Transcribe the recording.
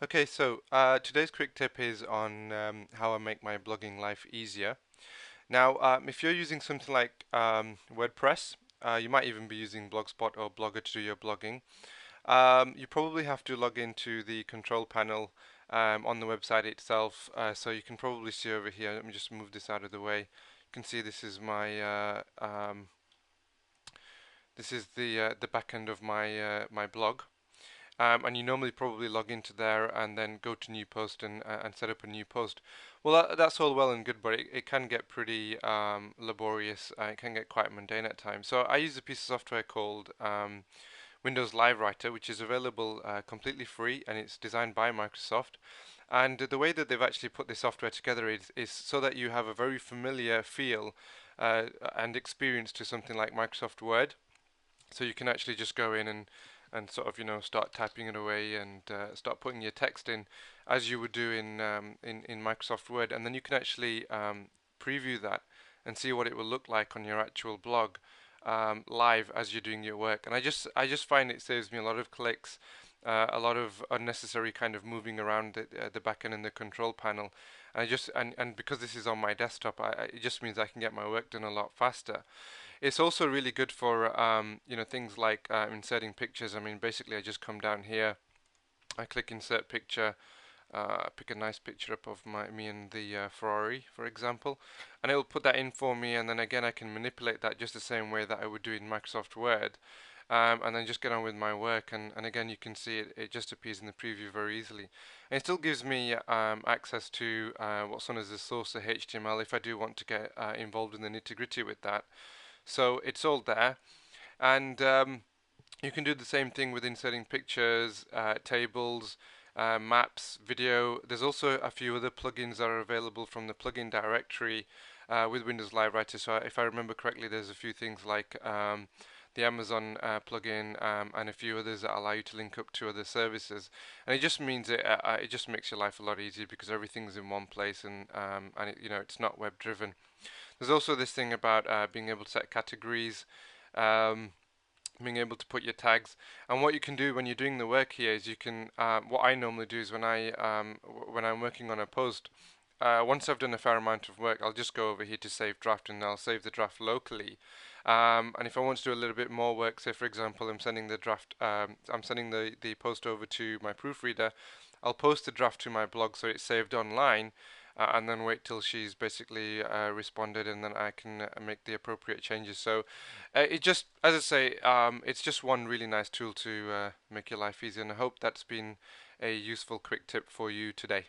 Okay, so today's quick tip is on how I make my blogging life easier. Now, if you're using something like WordPress, you might even be using Blogspot or Blogger to do your blogging. You probably have to log into the control panel on the website itself. So you can probably see over here. Let me just move this out of the way. You can see this is my the back end of my blog. And you normally probably log into there and then go to new post and set up a new post. Well, that's all well and good, but it can get pretty laborious. It can get quite mundane at times. So I use a piece of software called Windows Live Writer, which is available completely free, and it's designed by Microsoft. And the way that they've actually put this software together is so that you have a very familiar feel and experience to something like Microsoft Word. So you can actually just go in and sort of start typing it away and start putting your text in as you would do in Microsoft Word, and then you can actually preview that and see what it will look like on your actual blog live as you're doing your work. And I just find it saves me a lot of clicks. A lot of unnecessary kind of moving around the back end and the control panel, and and because this is on my desktop, it just means I can get my work done a lot faster. It's also really good for things like inserting pictures. I mean, basically, I just come down here, I click insert picture, pick a nice picture up of me and the Ferrari, for example, and it will put that in for me. And then again, I can manipulate that just the same way that I would do in Microsoft Word. And then just get on with my work, and again you can see it just appears in the preview very easily. And it still gives me access to what's known as the source of HTML if I do want to get involved in the nitty-gritty with that. So it's all there, and you can do the same thing with inserting pictures, tables, maps, video. There's also a few other plugins that are available from the plugin directory with Windows Live Writer. So if I remember correctly, there's a few things like the Amazon plugin and a few others that allow you to link up to other services. And it just means it just makes your life a lot easier because everything's in one place, and it's not web driven. There's also this thing about being able to set categories, um, being able to put your tags, and what you can do when you're doing the work here is you can. What I normally do is when I'm working on a post, once I've done a fair amount of work, I'll just go over here to save draft, and I'll save the draft locally. And if I want to do a little bit more work, say for example, I'm sending the post over to my proofreader. I'll post the draft to my blog so it's saved online, and then wait till she's basically responded, and then I can make the appropriate changes. So it just, as I say, it's just one really nice tool to make your life easier, and I hope that's been a useful quick tip for you today.